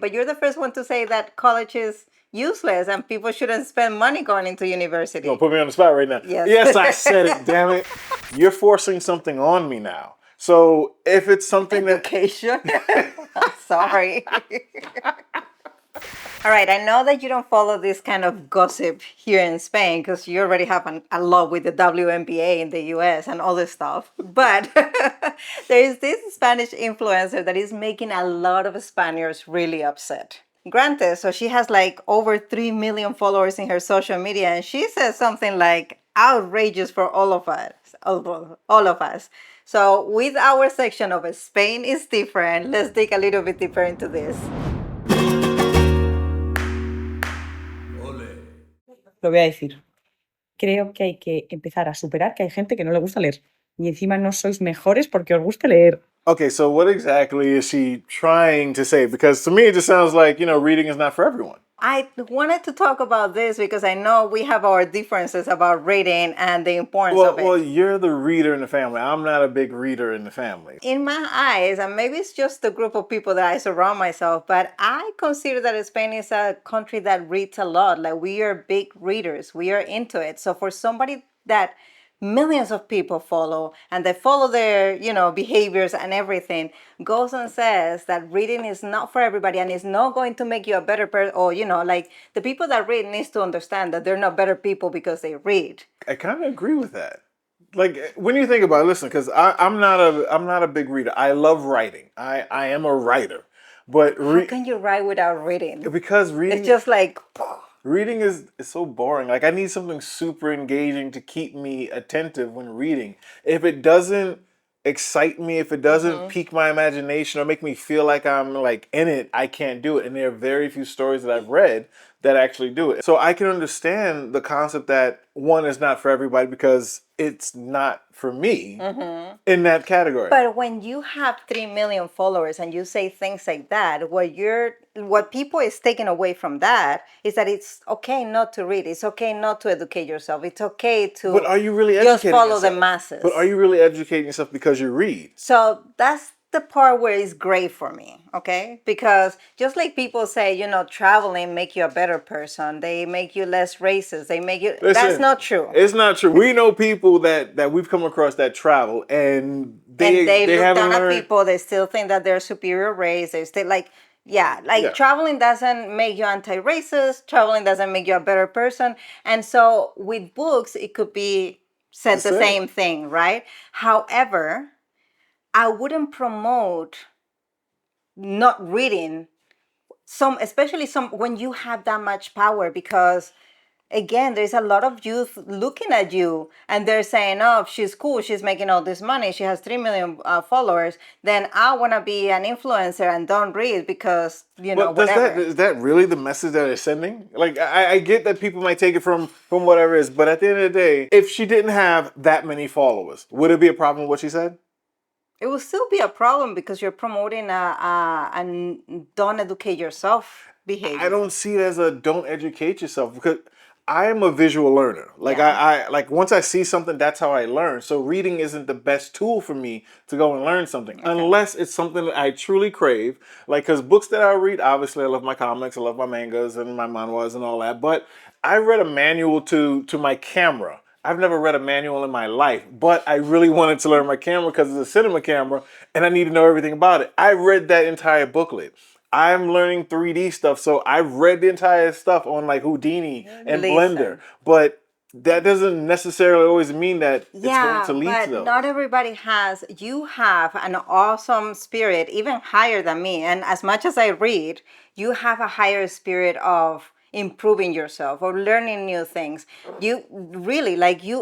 But you're the first one to say that college is useless and people shouldn't spend money going into university. You're gonna put me on the spot right now. Yes. Yes, I said it, damn it. You're forcing something on me now. So if it's something Education. Sorry. All right, I know that you don't follow this kind of gossip here in Spain because you already have a lot with the WNBA in the US and all this stuff. But there is this Spanish influencer that is making a lot of Spaniards really upset. Granted, so she has like over 3 million followers in her social media, and she says something like outrageous for all of us, all of us. So with our section of Spain is different, let's dig a little bit deeper into this. Lo voy a decir. Creo que hay que empezar a superar que hay gente que no le gusta leer. Y encima no sois mejores porque os guste leer. Okay, so what exactly is she trying to say? Because to me, it just sounds like, reading is not for everyone. I wanted to talk about this because I know we have our differences about reading and the importance of it. Well, you're the reader in the family. I'm not a big reader in the family. In my eyes, and maybe it's just the group of people that I surround myself, but I consider that Spain is a country that reads a lot. Like, we are big readers. We are into it. So for somebody that millions of people follow and they follow their behaviors and everything, goes and says that reading is not for everybody and it's not going to make you a better person, or like, the people that read needs to understand that they're not better people because they read. I kind of agree with that. Like, when you think about it, listen, because I'm not a big reader. I love writing. I am a writer, but How can you write without reading? because reading It's just like reading is so boring. Like, I need something super engaging to keep me attentive when reading. If it doesn't excite me, if it doesn't pique my imagination or make me feel like I'm like in it, I can't do it. And there are very few stories that I've read that actually do it. So I can understand the concept that one is not for everybody because it's not for me in that category. But when you have 3 million followers and you say things like that, what people is taking away from that is that it's okay not to read. It's okay not to educate yourself. It's okay to But are you really just educating follow yourself? the masses. But are you really educating yourself because you read? So that's the part where it's gray for me, okay? Because just like people say, traveling make you a better person. They make you less racist. They make you... Listen, that's not true. It's not true. We know people that we've come across that travel and they look haven't down at learned. people. They still think that they're superior race. They still traveling doesn't make you anti-racist. Traveling doesn't make you a better person. And so with books, it could be said the same thing, right? However, I wouldn't promote not reading especially when you have that much power, because again, there's a lot of youth looking at you and they're saying, oh, she's cool, she's making all this money, she has 3 million followers, then I want to be an influencer and don't read because, whatever. Is that really the message that it's sending? Like, I get that people might take it from whatever it is, but at the end of the day, if she didn't have that many followers, would it be a problem with what she said? It will still be a problem because you're promoting a don't educate yourself behavior. I don't see it as a don't educate yourself, because I am a visual learner. Like, I like, once I see something, that's how I learn. So reading isn't the best tool for me to go and learn something, unless it's something that I truly crave. Like, because books that I read, obviously I love my comics, I love my mangas and my manhwas and all that, but I read a manual to my camera. I've never read a manual in my life, but I really wanted to learn my camera because it's a cinema camera and I need to know everything about it. I read that entire booklet. I'm learning 3D stuff, so I've read the entire stuff on like Houdini and Blender, but that doesn't necessarily always mean that it's going to lead to those. Not everybody has. You have an awesome spirit, even higher than me. And as much as I read, you have a higher spirit of improving yourself or learning new things. You really,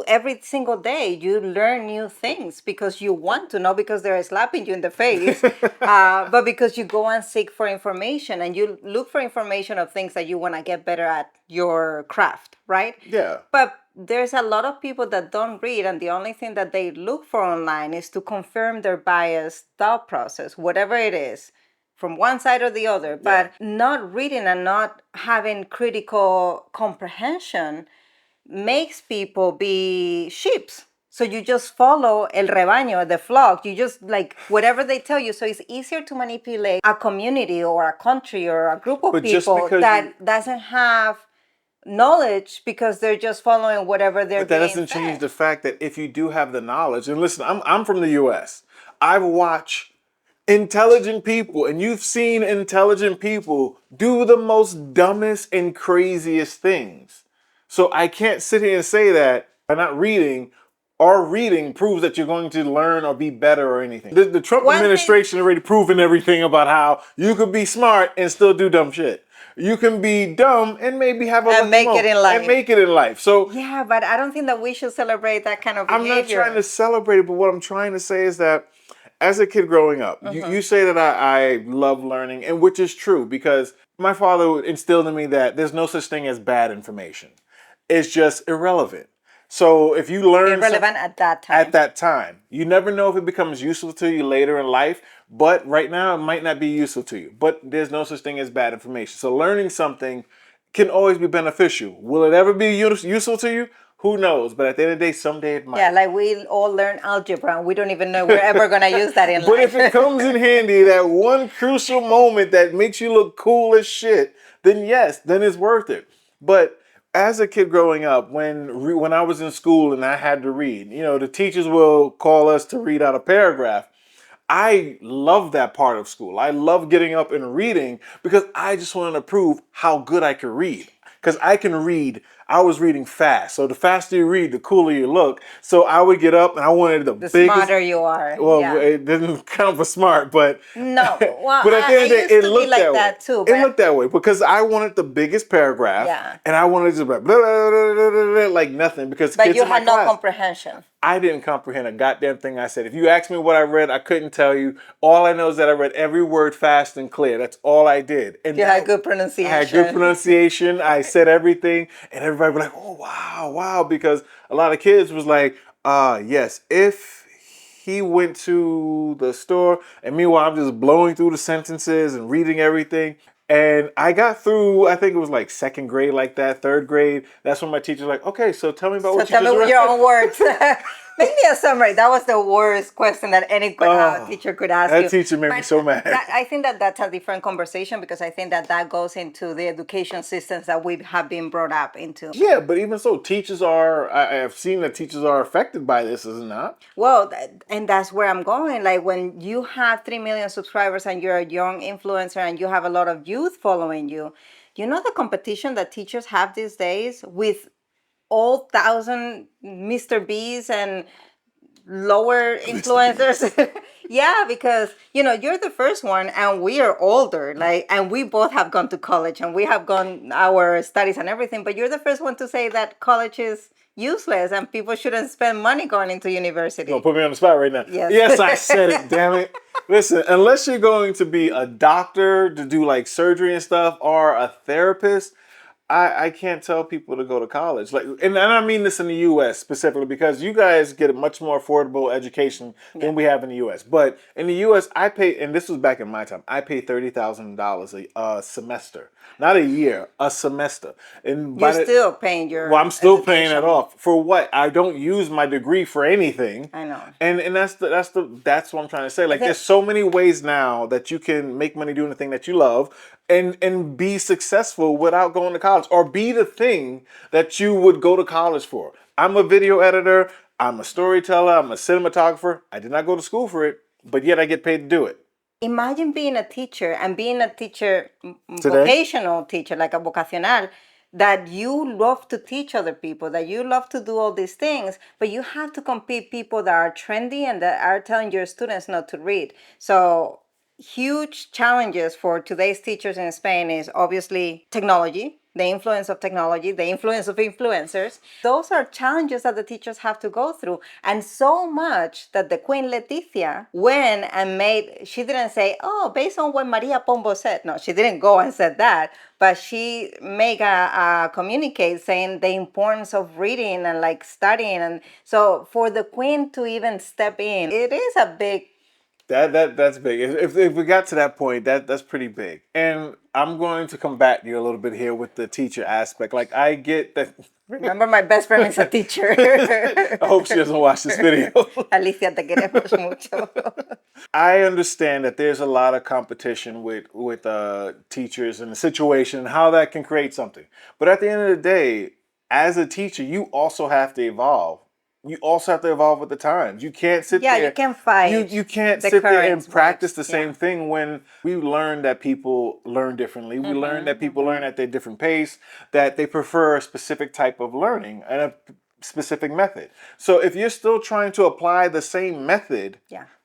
every single day you learn new things because you want to, not because they're slapping you in the face, but because you go and seek for information and you look for information of things that you want to get better at your craft, right? Yeah. But there's a lot of people that don't read, and the only thing that they look for online is to confirm their biased thought process, whatever it is, from one side or the other. But not reading and not having critical comprehension makes people be sheeps. So you just follow el rebaño, the flock. You just like whatever they tell you. So it's easier to manipulate a community or a country or a group of But just people because that doesn't have knowledge because they're just following whatever they're But that being doesn't change fed. the fact that if you do have the knowledge, and listen, I'm from the US. I've watched intelligent people, and you've seen intelligent people do the most dumbest and craziest things. So I can't sit here and say that by not reading or reading proves that you're going to learn or be better or anything. The Trump One thing- administration already proven everything about how you could be smart and still do dumb shit. You can be dumb and maybe have a And lucky make it moment in life. and make it in life. So Yeah, but I don't think that we should celebrate that kind of I'm behavior. not trying to celebrate it, but what I'm trying to say is that as a kid growing up, you say that I love learning, and which is true because my father instilled in me that there's no such thing as bad information. It's just irrelevant. So if you learn Irrelevant at that time. at that time, you never know if it becomes useful to you later in life, but right now it might not be useful to you. But there's no such thing as bad information. So learning something can always be beneficial. Will it ever be useful to you? Who knows? But at the end of the day, someday it might. Yeah, like we all learn algebra and we don't even know we're ever going to use that in But life. if it comes in handy, that one crucial moment that makes you look cool as shit, then yes, then it's worth it. But as a kid growing up, when I was in school and I had to read, the teachers will call us to read out a paragraph. I love that part of school. I love getting up and reading because I just wanted to prove how good I could read. Because I can read, I was reading fast. So the faster you read, the cooler you look. So I would get up and I wanted the biggest. Smarter you are. Well, yeah. it didn't count for smart, but No, well, but at the end of the used day, it to be looked like that way. that too, It but- looked that way because I wanted the biggest paragraph, Yeah. and I wanted to just blah, blah, blah, blah, blah, blah, like nothing because But kids you in my had no class, comprehension. I didn't comprehend a goddamn thing I said. If you asked me what I read, I couldn't tell you. All I know is that I read every word fast and clear. That's all I did. And You had good pronunciation. I had good pronunciation. I said everything, and everybody was like, "Oh wow, wow!" Because a lot of kids was like, yes, if he went to the store, and meanwhile I'm just blowing through the sentences and reading everything. And I got through, I think it was like second grade like that, third grade. That's when my teacher was like, okay, so tell me about what you Tell just me with read. your own words. Make me a summary. That was the worst question that any teacher could ask that you. teacher made me so mad. I think that that's a different conversation because I think that that goes into the education systems that we have been brought up into. Yeah, but even so, teachers are, I have seen that teachers are affected by this, is it not? Well, and that's where I'm going. Like when you have 3 million subscribers and you're a young influencer and you have a lot of youth following you, you know the competition that teachers have these days with all 1,000 Mr. B's and lower influencers. Yeah, because you're the first one and we are older, and we both have gone to college and we have gone our studies and everything, but you're the first one to say that college is useless and people shouldn't spend money going into university. Don't put me on the spot right now. Yes. Yes, I said it, damn it. Listen, unless you're going to be a doctor to do like surgery and stuff or a therapist, I can't tell people to go to college. And I mean this in the U.S. specifically because you guys get a much more affordable education than we have in the U.S. But in the U.S., I pay, and this was back in my time, I pay $30,000 a semester, not a year, a semester. And You're still paying your. Well, I'm still paying education. it off for what? I don't use my degree for anything. I know. And that's what I'm trying to say. Like, there's so many ways now that you can make money doing the thing that you love and be successful without going to college or be the thing that you would go to college for. I'm a video editor. I'm a storyteller. I'm a cinematographer. I did not go to school for it, but yet I get paid to do it. Imagine being a teacher and being a teacher, Today? vocational teacher, like a vocacional, that you love to teach other people, that you love to do all these things, but you have to compete people that are trendy and that are telling your students not to read. So huge challenges for today's teachers in Spain is obviously technology, the influence of technology, the influence of influencers. Those are challenges that the teachers have to go through. And so much that the Queen Letizia went and she didn't say, oh, based on what Maria Pombo said. No, she didn't go and said that. But she made a communicate saying the importance of reading and like studying. And so for the Queen to even step in, it is a big. That's big. If we got to that point, that's pretty big. And I'm going to combat you a little bit here with the teacher aspect. Like, I get that. Remember, my best friend is a teacher. I hope she doesn't watch this video. Alicia, te queremos mucho. I understand that there's a lot of competition with teachers and the situation and how that can create something. But at the end of the day, as a teacher, you also have to evolve. You also have to evolve with the times. You can't sit there. Yeah, you can fight. You can't the sit there and currents, practice the but- same thing when we learn that people learn differently. We learn that people learn at their different pace, that they prefer a specific type of learning and a specific method. So if you're still trying to apply the same method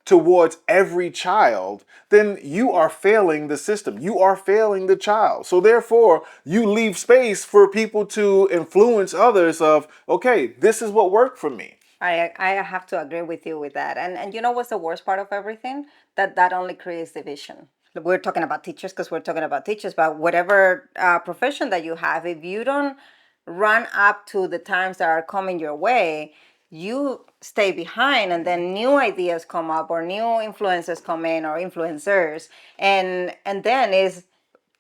towards every child, then you are failing the system. You are failing the child. So therefore, you leave space for people to influence others of, okay, this is what worked for me. I have to agree with you with that. And you know what's the worst part of everything? That only creates division. We're talking about teachers because we're talking about teachers, but whatever profession that you have, if you don't run up to the times that are coming your way, you stay behind, and then new ideas come up or new influencers come in or influencers, and then is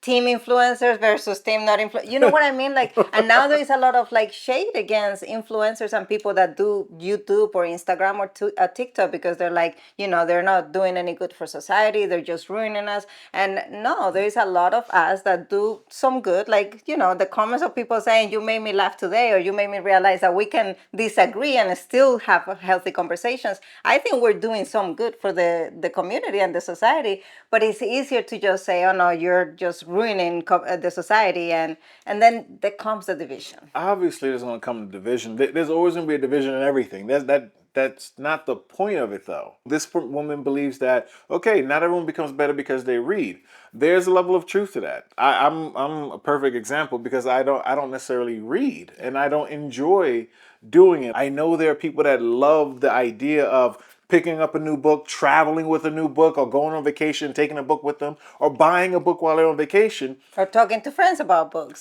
team influencers versus team not influ. You know what I mean? Like, and now there is a lot of like shade against influencers and people that do YouTube or Instagram or TikTok because they're like, you know, they're not doing any good for society. They're just ruining us. And no, there is a lot of us that do some good. Like, you know, the comments of people saying, you made me laugh today, or you made me realize that we can disagree and still have healthy conversations. I think we're doing some good for the community and the society, but it's easier to just say, oh no, you're just ruining the society, and then there comes the division. Obviously, there's going to come a division. There's always going to be a division in everything. That's not the point of it, though. This woman believes that, okay, not everyone becomes better because they read. There's a level of truth to that. I'm a perfect example because I don't necessarily read, and I don't enjoy doing it. I know there are people that love the idea of picking up a new book, traveling with a new book, or going on vacation, taking a book with them, or buying a book while they're on vacation. Or talking to friends about books.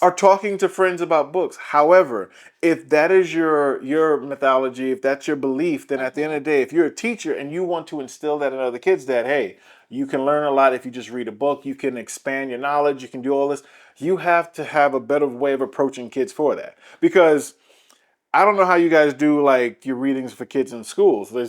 However, if that is your mythology, if that's your belief, then at the end of the day, if you're a teacher and you want to instill that in other kids, that, hey, you can learn a lot if you just read a book, you can expand your knowledge, you can do all this, you have to have a better way of approaching kids for that. Because I don't know how you guys do like your readings for kids in schools. We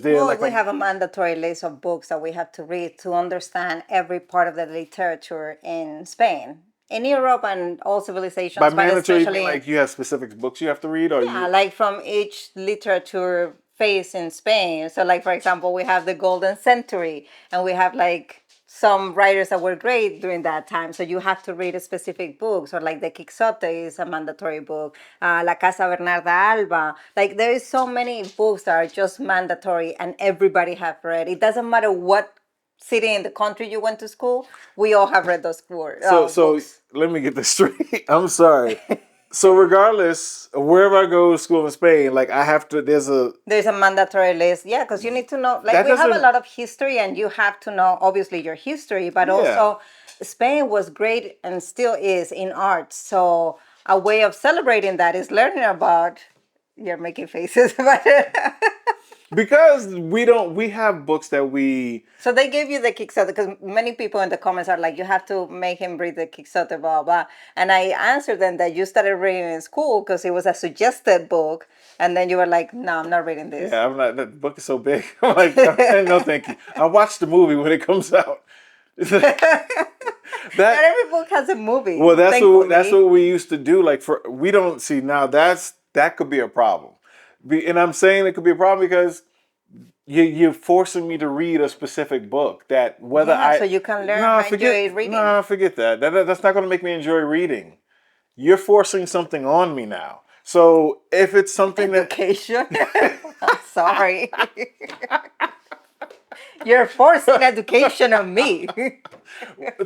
have a mandatory list of books that we have to read to understand every part of the literature in Spain. In Europe and all civilizations, by but mandatory, especially like you have specific books you have to read, or like from each literature phase in Spain. So, like for example, we have the Golden Century, and we have like some writers that were great during that time. So you have to read a specific books, or like the Quixote is a mandatory book. La Casa Bernarda Alba. Like there is so many books that are just mandatory, and everybody have read. It doesn't matter what city in the country you went to school. We all have read those books. So let me get this straight. I'm sorry. So regardless of wherever I go to school in Spain, like I have to, there's a mandatory list. Yeah, because you need to know, like we have a lot of history, and you have to know obviously your history, but also Spain was great and still is in art. So a way of celebrating that is learning about, you're making faces, but because we have books that we. So they gave you the Quixote, because many people in the comments are like, you have to make him read the Quixote, blah, blah. And I answered them that you started reading in school because it was a suggested book. And then you were like, no, I'm not reading this. Yeah, I'm not, that book is so big. I'm like, no, thank you. I'll watch the movie when it comes out. Not every book has a movie. Well, that's what we used to do. Like we don't see now. That could be a problem. And I'm saying it could be a problem because you're forcing me to read a specific book that so you can learn how to enjoy reading. No, forget that. That's not going to make me enjoy reading. You're forcing something on me now. So if it's something education, I'm sorry. You're forcing education on me.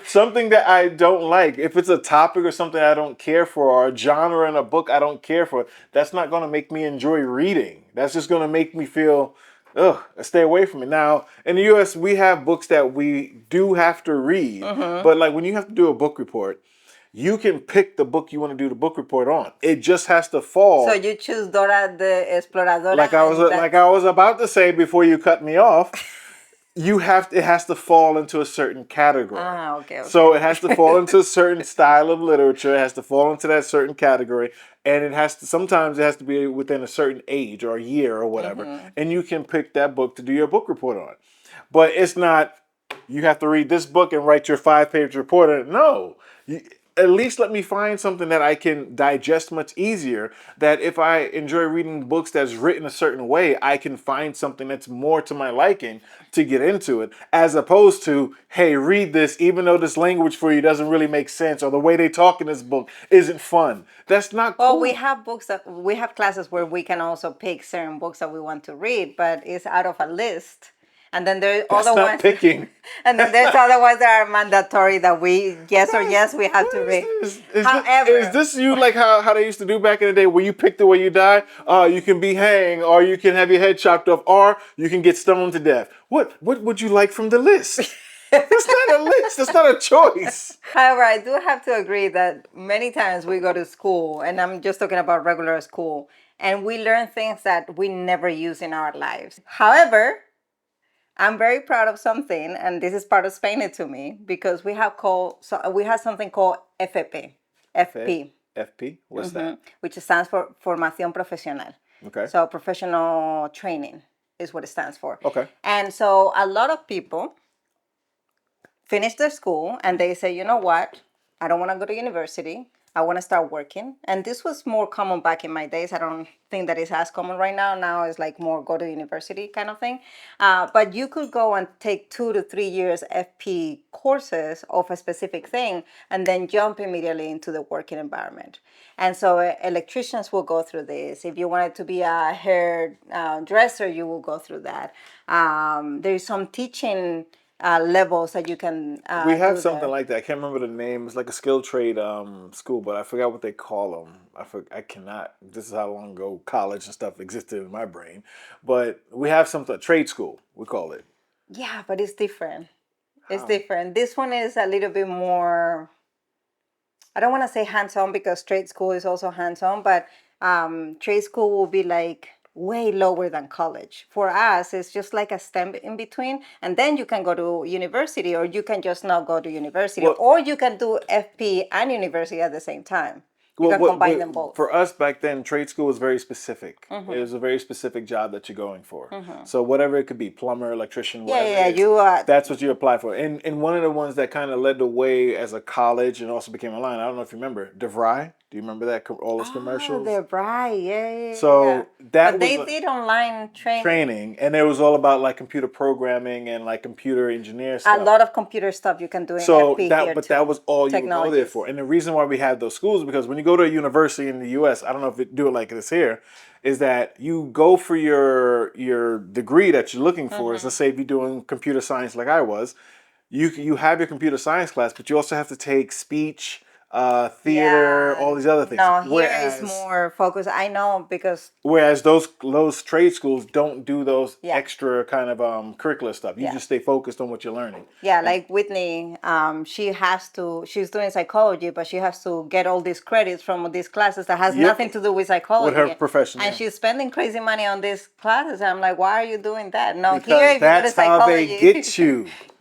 Something that I don't like. If it's a topic or something I don't care for, or a genre in a book I don't care for, that's not going to make me enjoy reading. That's just going to make me feel, stay away from it. Now, in the U.S., we have books that we do have to read. But like when you have to do a book report, you can pick the book you want to do the book report on. It just has to fall. So you choose Dora the Exploradora. Like I was about to say before you cut me off. it has to fall into a certain category. Okay. So it has to fall into a certain style of literature. It has to fall into that certain category, and sometimes it has to be within a certain age or a year or whatever. And you can pick that book to do your book report on. But it's not you have to read this book and write your 5-page report on it. No. At least let me find something that I can digest much easier. That if I enjoy reading books that's written a certain way, I can find something that's more to my liking to get into it. As opposed to, hey, read this, even though this language for you doesn't really make sense, or the way they talk in this book isn't fun. That's not cool. Well, we have classes where we can also pick certain books that we want to read, but it's out of a list. And then there's That's other not ones. picking. And then there's other ones that are mandatory that we have to read. However, is this you like how they used to do back in the day where you pick the way you die? You can be hanged, or you can have your head chopped off, or you can get stoned to death. What would you like from the list? That's not a list. That's not a choice. However, I do have to agree that many times we go to school, and I'm just talking about regular school, and we learn things that we never use in our lives. However, I'm very proud of something, and this is part of Spaniard to me, because we have something called FP. FP. FP? What's that? Which stands for Formación Profesional. Okay. So professional training is what it stands for. Okay. And so a lot of people finish their school and they say, you know what? I don't want to go to university. I want to start working. And this was more common back in my days. I don't think that it's as common right now. Now it's like more go to university kind of thing. But you could go and take 2 to 3 years FP courses of a specific thing and then jump immediately into the working environment. And so electricians will go through this. If you wanted to be a hair dresser, you will go through that. There's some teaching levels that you can we have something like that. I can't remember the name. It's like a skill trade school, but I forgot what they call them. I cannot. This is how long ago college and stuff existed in my brain. But we have something, trade school, we call it. Yeah, but it's different. It's different. This one is a little bit more, I don't want to say hands-on because trade school is also hands-on, but trade school will be like way lower than college. For us, it's just like a step in between, and then you can go to university, or you can just not go to university, or you can do FP and university at the same time. You can combine them both. For us back then, trade school was very specific. It was a very specific job that you're going for. So whatever it could be, plumber, electrician, whatever. That's what you apply for. And one of the ones that kind of led the way as a college and also became a line, I don't know if you remember, DeVry. Do you remember that? All those commercials? Oh, DeVry, yeah. So but they did online training, and it was all about like computer programming and like computer engineer stuff. A lot of computer stuff you can do in FP here too. That was all you would go there for. And the reason why we had those schools is because when you go to a university in the U.S., I don't know if it do it like this here, is that you go for your degree that you're looking for. So let's say if you're doing computer science like I was, you have your computer science class, but you also have to take speech, theater, all these other things. No, here is more focused. I know because whereas those trade schools don't do those extra kind of curricular stuff. You just stay focused on what you're learning. Yeah, like Whitney, she's doing psychology, but she has to get all these credits from these classes that has nothing to do with psychology. With her profession. And she's spending crazy money on these classes. And I'm like, why are you doing that? No, because here if that's you go to how psychology, they get you.